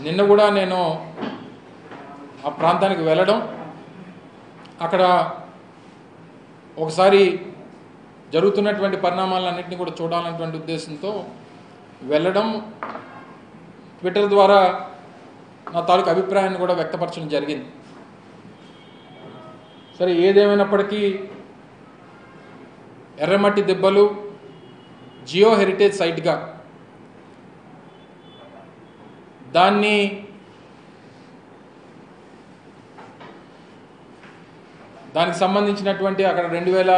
నిన్న కూడా నేను ఆ ప్రాంతానికి వెళ్ళడం, అక్కడ ఒకసారి జరుగుతున్నటువంటి పరిణామాలన్నింటినీ కూడా చూడాలన్నటువంటి ఉద్దేశంతో వెళ్ళడం, ట్విట్టర్ ద్వారా నా తాలూకు అభిప్రాయాన్ని కూడా వ్యక్తపరచడం జరిగింది. సరే, ఏదేమైనప్పటికీ ఎర్రమట్టి దిబ్బలు జియో హెరిటేజ్ సైట్గా దానికి సంబంధించినటువంటి అక్కడ 2000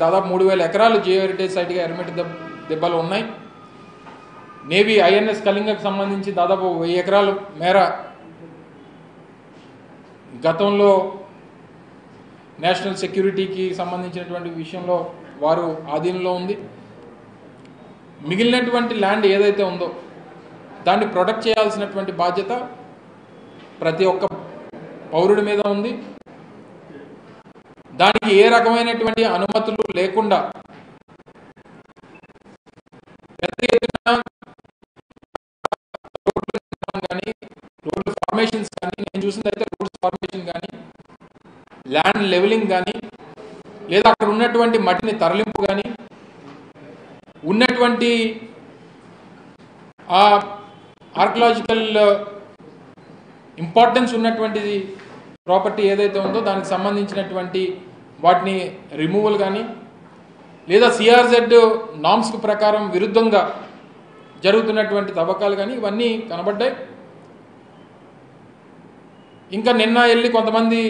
దాదాపు 3000 ఎకరాలు జియో హెరిటేజ్ సైట్గా ఎర్రమట్టి దిబ్బలు ఉన్నాయి. నేవీ ఐఎన్ఎస్ కళింగకు సంబంధించి దాదాపు 1000 ఎకరాల మేర గతంలో నేషనల్ సెక్యూరిటీకి సంబంధించినటువంటి విషయంలో వారు ఆధీనంలో ఉంది. మిగిలినటువంటి ల్యాండ్ ఏదైతే ఉందో దాన్ని ప్రొటెక్ట్ చేయాల్సినటువంటి బాధ్యత ప్రతి ఒక్క పౌరుడి మీద ఉంది. దానికి ఏ రకమైనటువంటి అనుమతులు లేకుండా పెద్ద ఎత్తున కానీ రోడ్డు ఫార్మేషన్స్ కానీ, నేను చూసిందైతే రోడ్స్ ఫార్మేషన్ కానీ, ల్యాండ్ లెవెలింగ్ కానీ, లేదా అక్కడ ఉన్నటువంటి మట్టిని తరలింపు కానీ, ఉన్నటువంటి ఆ ఆర్కియలాజికల్ ఇంపార్టెన్స్ ఉన్నటువంటిది ప్రాపర్టీ ఏదైతే ఉందో దానికి సంబంధించినటువంటి వాటిని రిమూవల్ కానీ, లేదా సిఆర్జెడ్ నామ్స్కి ప్రకారం విరుద్ధంగా జరుగుతున్నటువంటి తవ్వకాలు కానీ ఇవన్నీ కనబడ్డాయి. ఇంకా నిన్న వెళ్ళి కొంతమంది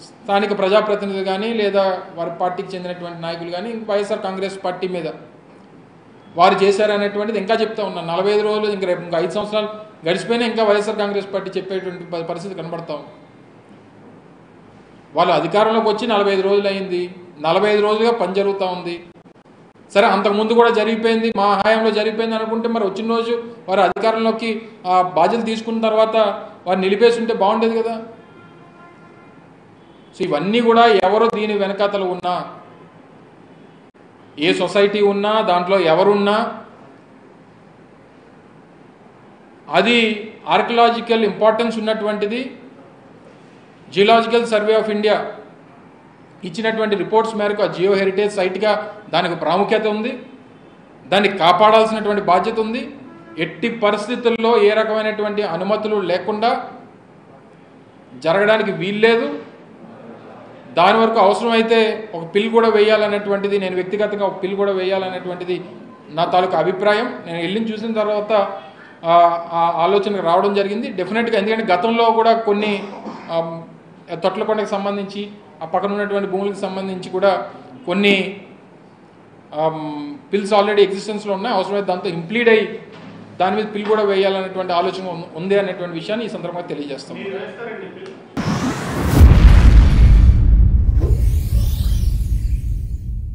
స్థానిక ప్రజాప్రతినిధులు కానీ, లేదా వారి పార్టీకి చెందినటువంటి నాయకులు కానీ వైఎస్ఆర్ కాంగ్రెస్ పార్టీ మీద వారు చేశారనేటువంటిది ఇంకా చెప్తా ఉన్నాను. 45 రోజులు ఇంకా 5 సంవత్సరాలు గడిచిపోయినా ఇంకా వైఎస్ఆర్ కాంగ్రెస్ పార్టీ చెప్పేటువంటి పరిస్థితి కనబడతాం. వాళ్ళు అధికారంలోకి వచ్చి 45 రోజులు అయింది, 45 రోజులుగా పని జరుగుతూ ఉంది. సరే, అంతకుముందు కూడా జరిగిపోయింది, మా హయాంలో జరిగిపోయింది అనుకుంటే మరి వచ్చిన రోజు వారు అధికారంలోకి ఆ బాధ్యతలు తీసుకున్న తర్వాత వారు నిలిపేసి ఉంటే బాగుండేది కదా. సో ఇవన్నీ కూడా ఎవరు దీని వెనకాతలు ఉన్నా, ఏ సొసైటీ ఉన్నా, దాంట్లో ఎవరున్నా, అది ఆర్కియలాజికల్ ఇంపార్టెన్స్ ఉన్నటువంటిది. జియోలాజికల్ సర్వే ఆఫ్ ఇండియా ఇచ్చినటువంటి రిపోర్ట్స్ మేరకు ఆ జియో హెరిటేజ్ సైట్గా దానికి ప్రాముఖ్యత ఉంది, దాన్ని కాపాడాల్సినటువంటి బాధ్యత ఉంది. ఎట్టి పరిస్థితుల్లో ఏ రకమైనటువంటి అనుమతులు లేకుండా జరగడానికి వీల్లేదు. దాని వరకు అవసరమైతే ఒక పిల్ కూడా వేయాలనేటువంటిది, నేను వ్యక్తిగతంగా ఒక పిల్ కూడా వేయాలనేటువంటిది నా తాలూకు అభిప్రాయం. నేను వెళ్ళి చూసిన తర్వాత ఆలోచనకు రావడం జరిగింది డెఫినెట్గా. ఎందుకంటే గతంలో కూడా కొన్ని తొట్లకొండకు సంబంధించి ఆ పక్కన ఉన్నటువంటి భూములకు సంబంధించి కూడా కొన్ని పిల్స్ ఆల్రెడీ ఎగ్జిస్టెన్స్లో ఉన్నాయి. అవసరమైతే దాంతో ఇంప్లీడ్ అయ్యి దాని మీద పిల్ కూడా వేయాలనేటువంటి ఆలోచన ఉంది అనేటువంటి విషయాన్ని ఈ సందర్భంగా తెలియజేస్తాం.